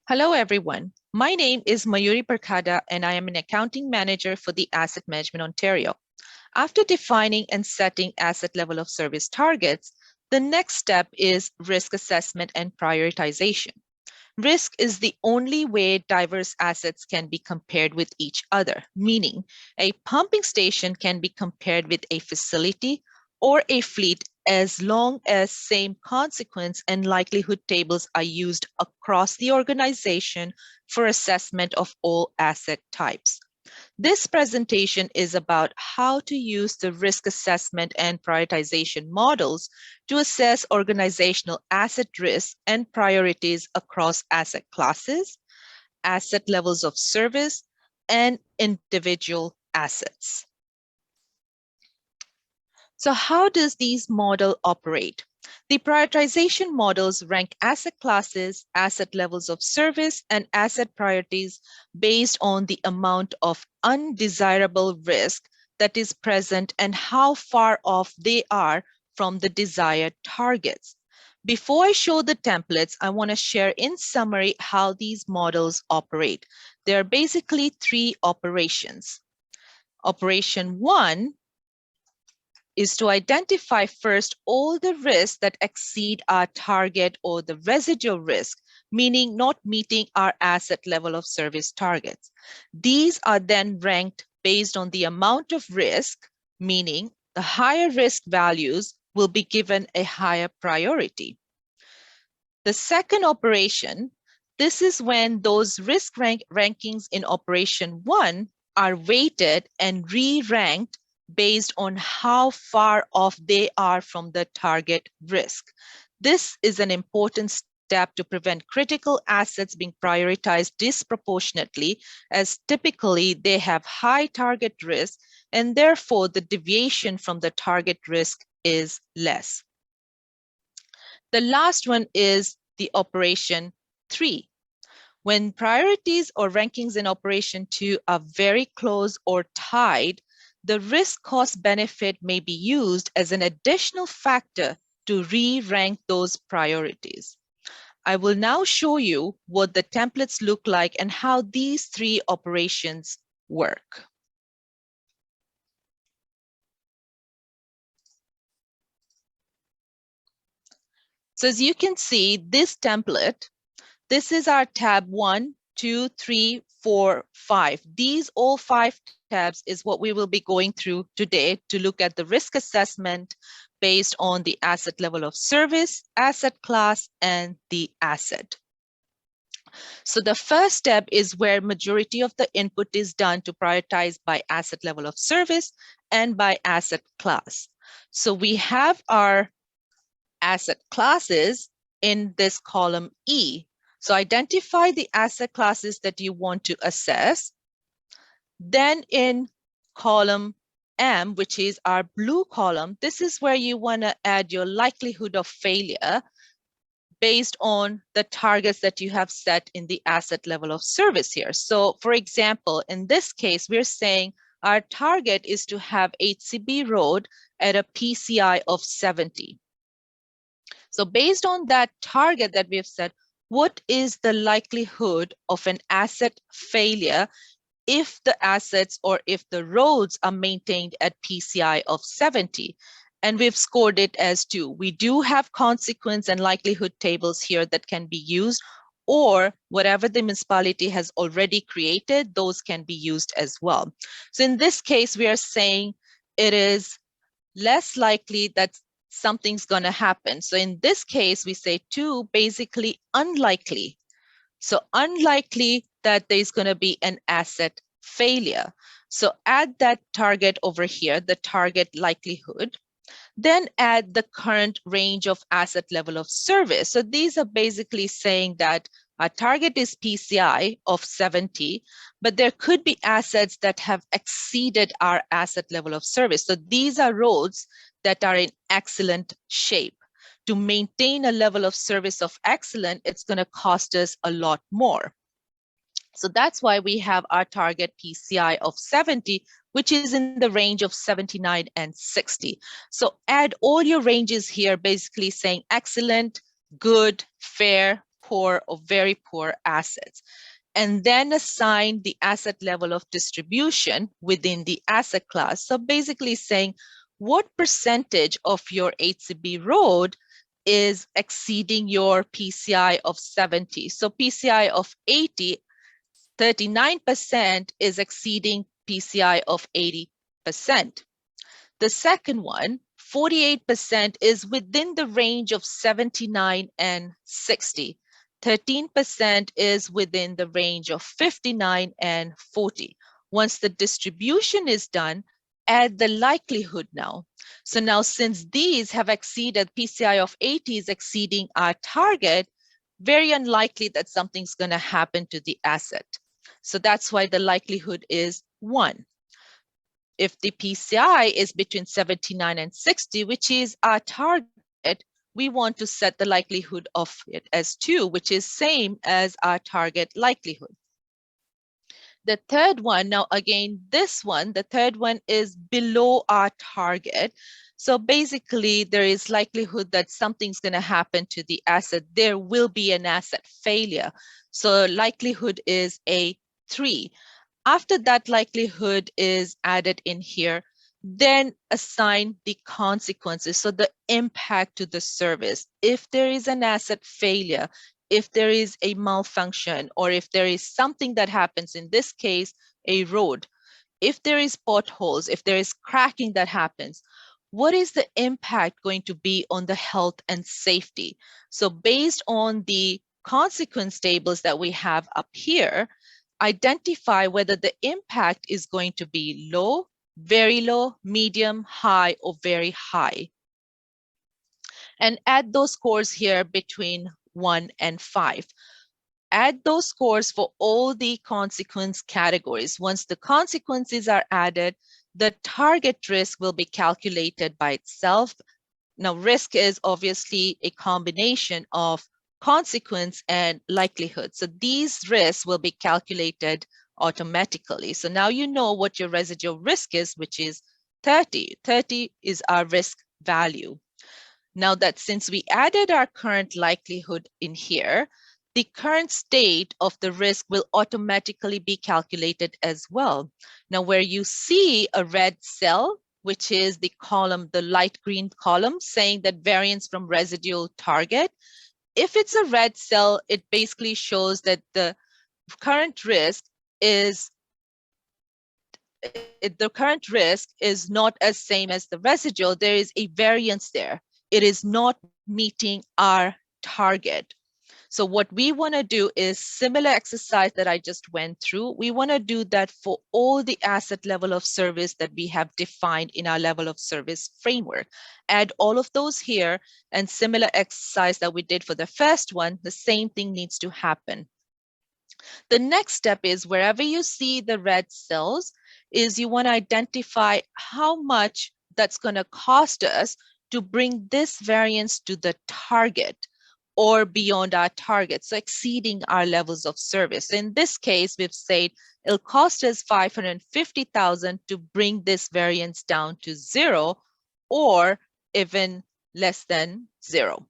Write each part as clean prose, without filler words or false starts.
Hello, everyone. My name is Mayuri Parkada, and I am an accounting manager for the Asset Management Ontario. After defining and setting asset level of service targets, the next step is risk assessment and prioritization. Risk is the only way diverse assets can be compared with each other, meaning a pumping station can be compared with a facility or a fleet as long as same consequence and likelihood tables are used across the organization for assessment of all asset types. This presentation is about how to use the risk assessment and prioritization models to assess organizational asset risk and priorities across asset classes, asset levels of service, and individual assets. So how does these model operate? The prioritization models rank asset classes, asset levels of service, and asset priorities based on the amount of undesirable risk that is present and how far off they are from the desired targets. Before I show the templates, I want to share in summary how these models operate. There are basically three operations. Operation 1 is to identify first all the risks that exceed our target or the residual risk, meaning not meeting our asset level of service targets. These are then ranked based on the amount of risk, meaning the higher risk values will be given a higher priority. The second operation, this is when those risk rankings in operation 1 are weighted and re-ranked based on how far off they are from the target risk. This is an important step to prevent critical assets being prioritized disproportionately, as typically they have high target risk, and therefore the deviation from the target risk is less. The last one is the operation 3. When priorities or rankings in operation 2 are very close or tied, the risk cost benefit may be used as an additional factor to re-rank those priorities. I will now show you what the templates look like and how these three operations work. So as you can see, this template, this is our tab 1, 2, 3, 4, 5. These all 5 tabs is what we will be going through today to look at the risk assessment based on the asset level of service, asset class, and the asset. So the first step is where majority of the input is done to prioritize by asset level of service and by asset class. So we have our asset classes in this column E. So identify the asset classes that you want to assess. Then in column M, which is our blue column, this is where you want to add your likelihood of failure based on the targets that you have set in the asset level of service here. So for example, in this case, we're saying our target is to have HCB Road at a PCI of 70. So based on that target that we have set, what is the likelihood of an asset failure if the assets or if the roads are maintained at PCI of 70? And we've scored it as 2. We do have consequence and likelihood tables here that can be used, or whatever the municipality has already created, those can be used as well. So in this case, we are saying it is less likely that something's going to happen. So in this case, we say 2, basically unlikely. So unlikely that there's going to be an asset failure. So add that target over here, the target likelihood. Then add the current range of asset level of service. So these are basically saying that our target is PCI of 70, but there could be assets that have exceeded our asset level of service. So these are roads that are in excellent shape. To maintain a level of service of excellent, it's going to cost us a lot more. So that's why we have our target PCI of 70, which is in the range of 79 and 60. So add all your ranges here, basically saying excellent, good, fair, poor or very poor assets, and then assign the asset level of distribution within the asset class. So basically saying what percentage of your HCB road is exceeding your PCI of 70. So PCI of 80, 39% is exceeding PCI of 80%. The second one, 48% is within the range of 79 and 60. 13% is within the range of 59 and 40. Once the distribution is done, add the likelihood now. So now since these have exceeded, PCI of 80 is exceeding our target, very unlikely that something's going to happen to the asset. So that's why the likelihood is 1. If the PCI is between 79 and 60, which is our target, we want to set the likelihood of it as 2, which is same as our target likelihood. The third one, now again, this one, the third one is below our target. So basically, there is likelihood that something's going to happen to the asset. There will be an asset failure. So likelihood is a 3. After that likelihood is added in here, then assign the consequences, so the impact to the service. If there is an asset failure, if there is a malfunction, or if there is something that happens, in this case, a road, if there is potholes, if there is cracking that happens, what is the impact going to be on the health and safety? So based on the consequence tables that we have up here, identify whether the impact is going to be low, very low, medium, high, or very high. And add those scores here between 1 and 5. Add those scores for all the consequence categories. Once the consequences are added, the target risk will be calculated by itself. Now, risk is obviously a combination of consequence and likelihood. So these risks will be calculated automatically. So now you know what your residual risk is, which is 30. 30 is our risk value. Now that since we added our current likelihood in here, the current state of the risk will automatically be calculated as well. Now where you see a red cell, which is the column, the light green column, saying that variance from residual target, if it's a red cell, it basically shows that the current risk is not as same as the residual. There is a variance there. It is not meeting our target. So what we want to do is similar exercise that I just went through. We want to do that for all the asset level of service that we have defined in our level of service framework. Add all of those here, and similar exercise that we did for the first one, the same thing needs to happen. The next step is wherever you see the red cells is you want to identify how much that's going to cost us to bring this variance to the target or beyond our target, so exceeding our levels of service. In this case, we've said it'll cost us $550,000 to bring this variance down to 0 or even less than 0.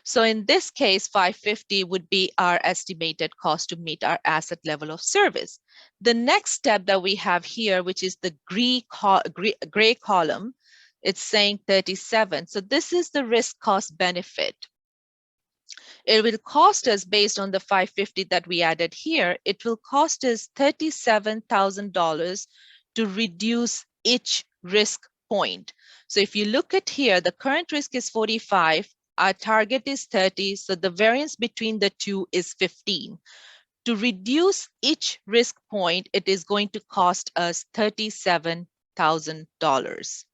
So in this case, 550 would be our estimated cost to meet our asset level of service. The next step that we have here, which is the gray column, it's saying 37. So this is the risk cost benefit. It will cost us, based on the 550 that we added here, it will cost us $37,000 to reduce each risk point. So if you look at here, the current risk is 45, our target is 30, so the variance between the two is 15. To reduce each risk point, it is going to cost us $37,000.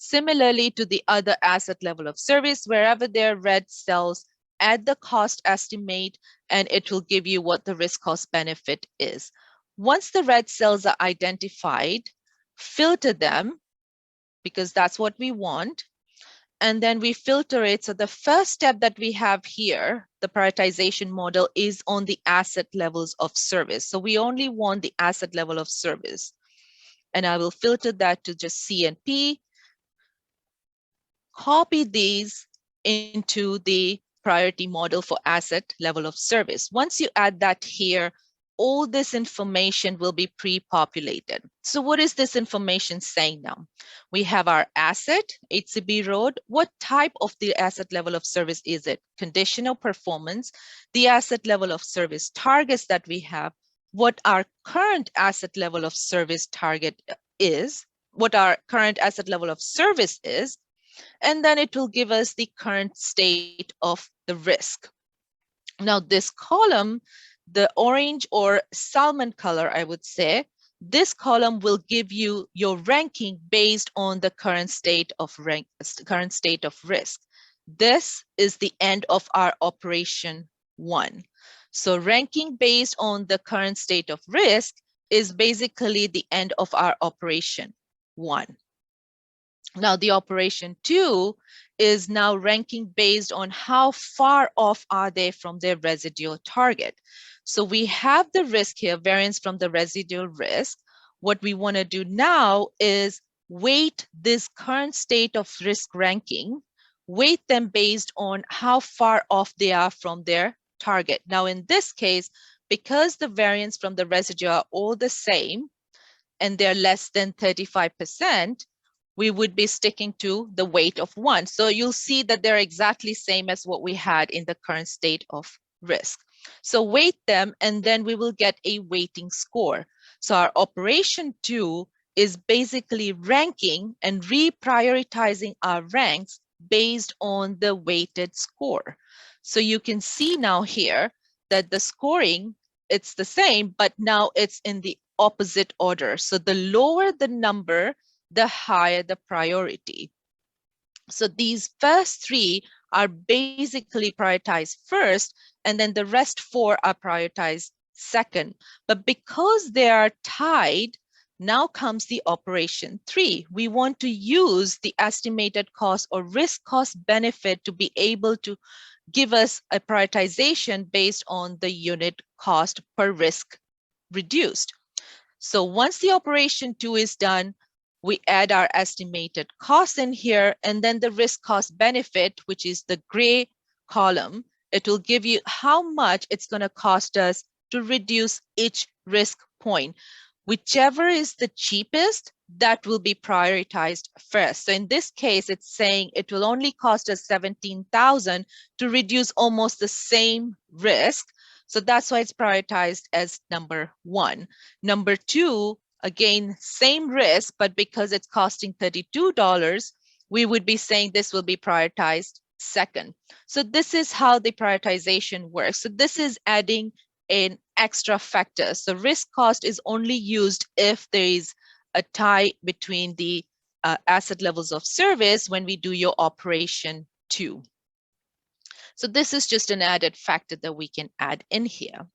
Similarly to the other asset level of service, wherever there are red cells, add the cost estimate, and it will give you what the risk cost benefit is. Once the red cells are identified, filter them, because that's what we want. And then we filter it. So the first step that we have here, the prioritization model, is on the asset levels of service. So we only want the asset level of service. And I will filter that to just C and P. Copy these into the priority model for asset level of service. Once you add that here, all this information will be pre-populated. So what is this information saying now? We have our asset, HCB road. What type of the asset level of service is it? Conditional performance, the asset level of service targets that we have, what our current asset level of service target is, what our current asset level of service is, and then it will give us the current state of the risk. Now this column, the orange or salmon color, I would say, this column will give you your ranking based on the current state of risk. This is the end of our operation 1. So ranking based on the current state of risk is basically the end of our operation 1. Now the operation 2 is now ranking based on how far off are they from their residual target. So we have the risk here, variance from the residual risk. What we want to do now is weight this current state of risk ranking, weight them based on how far off they are from their target. Now in this case, because the variance from the residue are all the same and they're less than 35%, we would be sticking to the weight of 1. So you'll see that they're exactly same as what we had in the current state of risk. So weight them, and then we will get a weighting score. So our operation 2 is basically ranking and reprioritizing our ranks based on the weighted score. So you can see now here that the scoring, it's the same, but now it's in the opposite order. So the lower the number, the higher the priority. So these first 3 are basically prioritized first, and then the rest 4 are prioritized second. But because they are tied, now comes the operation 3. We want to use the estimated cost or risk cost benefit to be able to give us a prioritization based on the unit cost per risk reduced. So once the operation 2 is done, we add our estimated cost in here, and then the risk cost benefit, which is the gray column, it will give you how much it's going to cost us to reduce each risk point. Whichever is the cheapest, that will be prioritized first. So in this case, it's saying it will only cost us $17,000 to reduce almost the same risk. So that's why it's prioritized as number 1. Number 2, again, same risk, but because it's costing $32, we would be saying this will be prioritized second. So this is how the prioritization works. So this is adding an extra factor. So risk cost is only used if there is a tie between the asset levels of service when we do your operation 2. So this is just an added factor that we can add in here.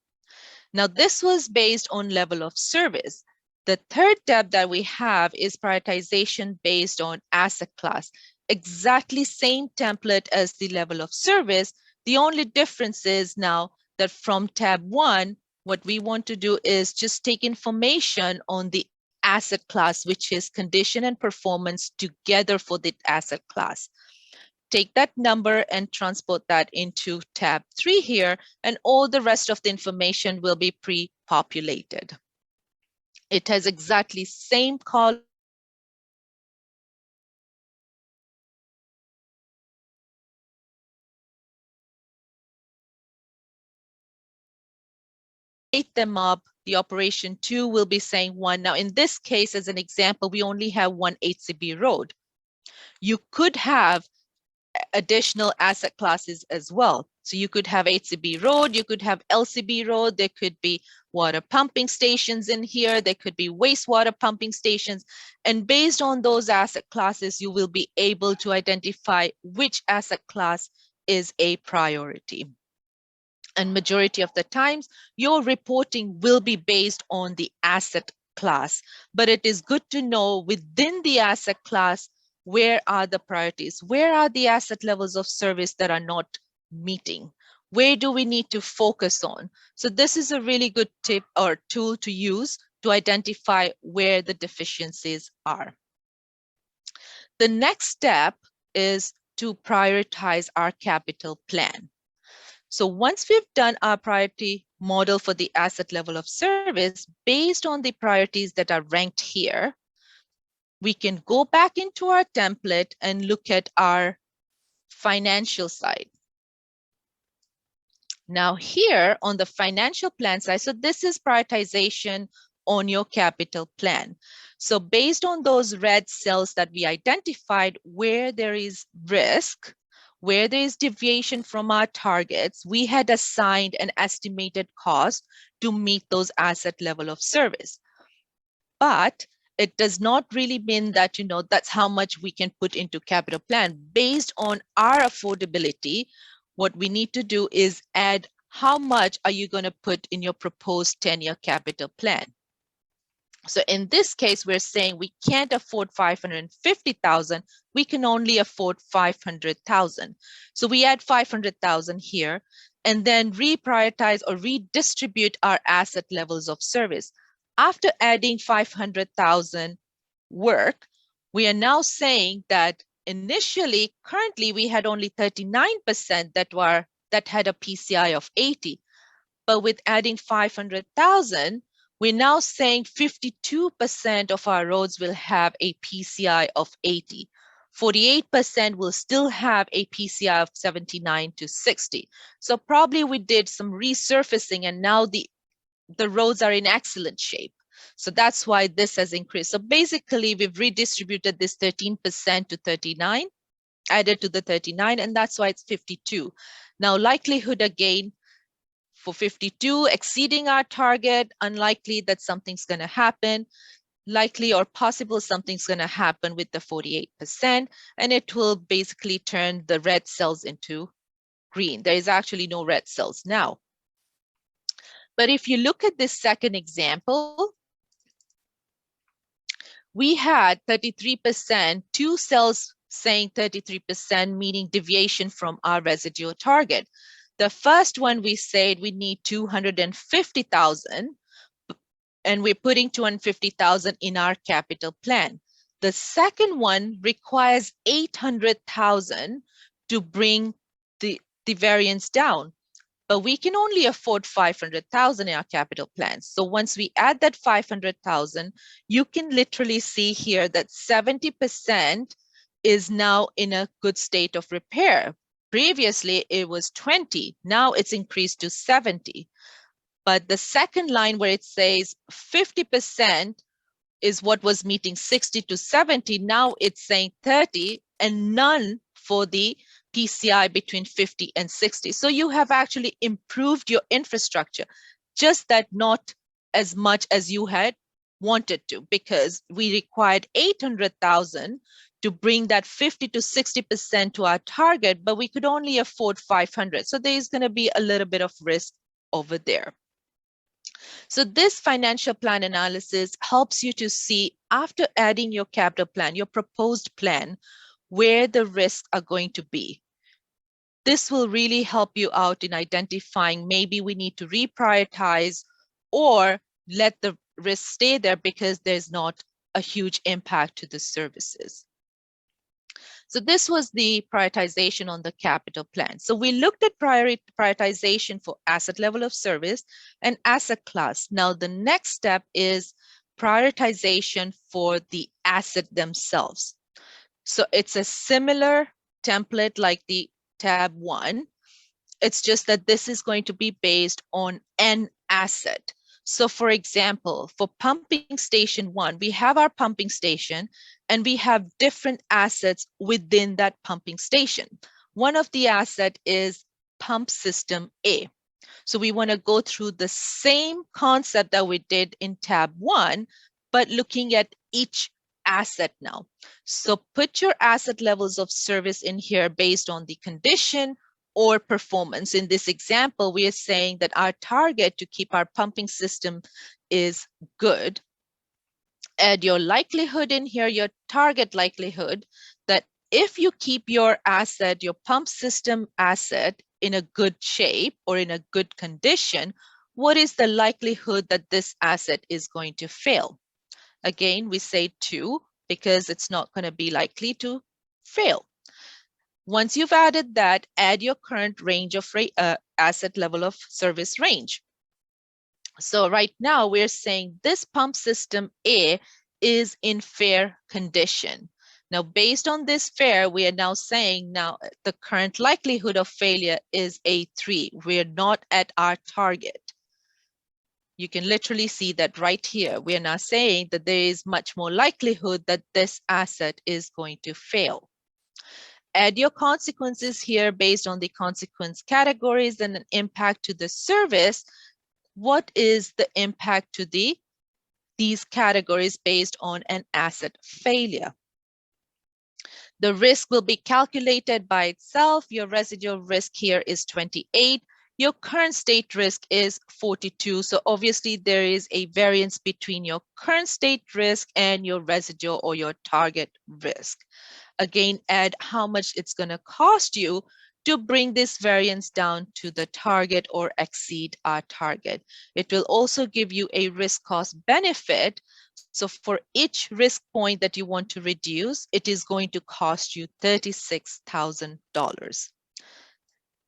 Now this was based on level of service. The third tab that we have is prioritization based on asset class. Exactly same template as the level of service. The only difference is now that from tab 1, what we want to do is just take information on the asset class, which is condition and performance together for the asset class. Take that number and transport that into tab 3 here, and all the rest of the information will be pre-populated. It has exactly same column. Them up, the operation 2 will be saying 1. Now in this case, as an example, we only have 1 HCB road. You could have additional asset classes as well. So you could have HCB road, you could have LCB road, there could be water pumping stations in here, there could be wastewater pumping stations. And based on those asset classes, you will be able to identify which asset class is a priority. And majority of the times, your reporting will be based on the asset class. But it is good to know within the asset class, where are the priorities? Where are the asset levels of service that are not meeting? Where do we need to focus on? So this is a really good tip or tool to use to identify where the deficiencies are. The next step is to prioritize our capital plan. So once we've done our priority model for the asset level of service, based on the priorities that are ranked here, we can go back into our template and look at our financial side. Now here on the financial plan side, so this is prioritization on your capital plan. So based on those red cells that we identified where there is risk, where there is deviation from our targets, we had assigned an estimated cost to meet those asset level of service. But it does not really mean that, that's how much we can put into capital plan. Based on our affordability, what we need to do is add how much are you going to put in your proposed 10-year capital plan. So in this case, we're saying we can't afford 550,000. We can only afford 500,000. So we add 500,000 here and then reprioritize or redistribute our asset levels of service. After adding 500,000 work, we are now saying that initially, currently, we had only 39% that had a PCI of 80. But with adding 500,000, we're now saying 52% of our roads will have a PCI of 80. 48% will still have a PCI of 79 to 60. So probably we did some resurfacing and now the roads are in excellent shape. So that's why this has increased. So basically we've redistributed this 13% to 39, added to the 39, and that's why it's 52. Now likelihood again, for 52, exceeding our target, unlikely that something's going to happen. Likely or possible something's going to happen with the 48%, and it will basically turn the red cells into green. There is actually no red cells now. But if you look at this second example, we had 33%, two cells saying 33%, meaning deviation from our residual target. The first one, we said we need 250,000, and we're putting 250,000 in our capital plan. The second one requires 800,000 to bring the variance down, but we can only afford 500,000 in our capital plan. So once we add that 500,000, you can literally see here that 70% is now in a good state of repair. Previously, it was 20. Now it's increased to 70. But the second line where it says 50% is what was meeting 60 to 70. Now it's saying 30 and none for the PCI between 50 and 60. So you have actually improved your infrastructure, just that not as much as you had wanted to, because we required 800,000 to bring that 50 to 60% to our target, but we could only afford 500. So there's going to be a little bit of risk over there. So this financial plan analysis helps you to see, after adding your capital plan, your proposed plan, where the risks are going to be. This will really help you out in identifying maybe we need to reprioritize or let the risk stay there because there's not a huge impact to the services. So this was the prioritization on the capital plan. So we looked at prioritization for asset level of service and asset class. Now the next step is prioritization for the asset themselves. So it's a similar template like the tab 1. It's just that this is going to be based on an asset. So for example, for pumping station 1, we have our pumping station and we have different assets within that pumping station. One of the asset is pump system A. So we want to go through the same concept that we did in tab 1, but looking at each asset now. So put your asset levels of service in here based on the condition or performance. In this example, we are saying that our target to keep our pumping system is good. Add your likelihood in here, your target likelihood, that if you keep your asset, your pump system asset in a good shape or in a good condition, what is the likelihood that this asset is going to fail? Again, we say 2 because it's not going to be likely to fail. Once you've added that, add your current range of asset level of service range. So right now we're saying this pump system A is in fair condition. Now, based on this fair, we are now saying now the current likelihood of failure is a 3. We're not at our target. You can literally see that right here. We are now saying that there is much more likelihood that this asset is going to fail. Add your consequences here based on the consequence categories and an impact to the service. What is the impact to these categories based on an asset failure? The risk will be calculated by itself. Your residual risk here is 28. Your current state risk is 42. So obviously there is a variance between your current state risk and your residual or your target risk. Again, add how much it's going to cost you to bring this variance down to the target or exceed our target. It will also give you a risk cost benefit. So for each risk point that you want to reduce, it is going to cost you $36,000.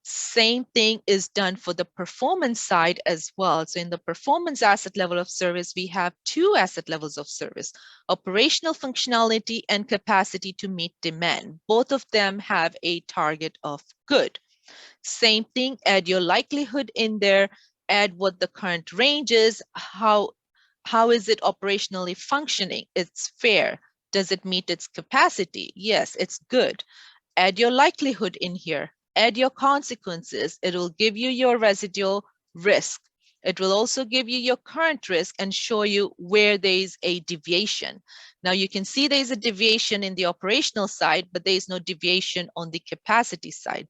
Same thing is done for the performance side as well. So in the performance asset level of service, we have 2 asset levels of service: operational functionality and capacity to meet demand. Both of them have a target of good. Same thing, add your likelihood in there, add what the current range is, how is it operationally functioning? It's fair. Does it meet its capacity? Yes, it's good. Add your likelihood in here. Add your consequences. It will give you your residual risk. It will also give you your current risk and show you where there is a deviation. Now you can see there is a deviation in the operational side, but there is no deviation on the capacity side.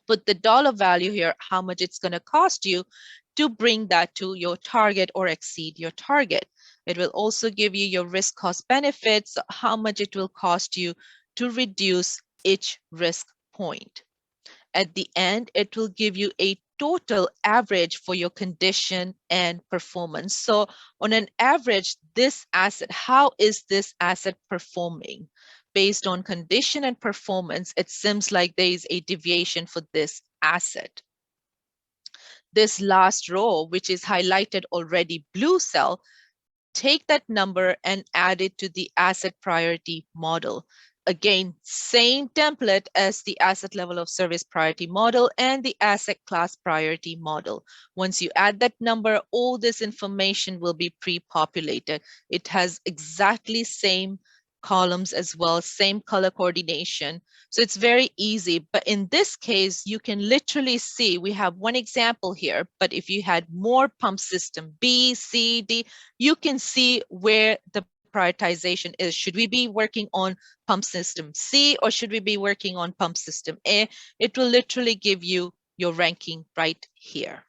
Put the dollar value here, how much it's going to cost you to bring that to your target or exceed your target. It will also give you your risk cost benefits, how much it will cost you to reduce each risk point. At the end, it will give you a total average for your condition and performance. So on an average, this asset, how is this asset performing? Based on condition and performance, it seems like there is a deviation for this asset. This last row, which is highlighted already blue cell, take that number and add it to the asset priority model. Again, same template as the asset level of service priority model and the asset class priority model. Once you add that number, all this information will be pre-populated. It has exactly same columns as well, same color coordination. So it's very easy. But in this case, you can literally see, we have one example here, but if you had more pump system B, C, D, you can see where the prioritization is. Should we be working on pump system C or should we be working on pump system A? It will literally give you your ranking right here.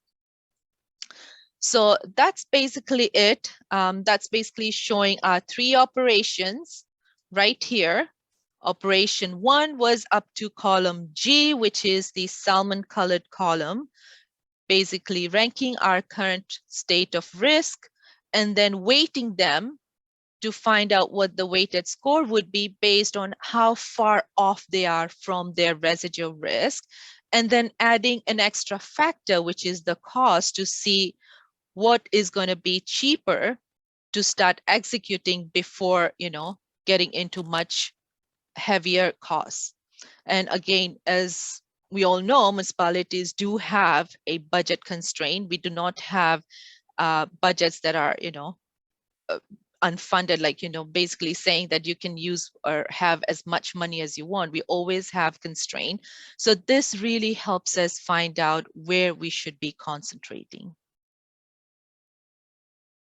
So that's basically it. That's basically showing our 3 operations right here. Operation 1 was up to column G, which is the salmon colored column, basically ranking our current state of risk and then weighting them to find out what the weighted score would be based on how far off they are from their residual risk, and then adding an extra factor, which is the cost, to see what is going to be cheaper to start executing before, getting into much heavier costs. And again, as we all know, municipalities do have a budget constraint. We do not have budgets that are, unfunded, like, basically saying that you can use or have as much money as you want. We always have constraint. So this really helps us find out where we should be concentrating.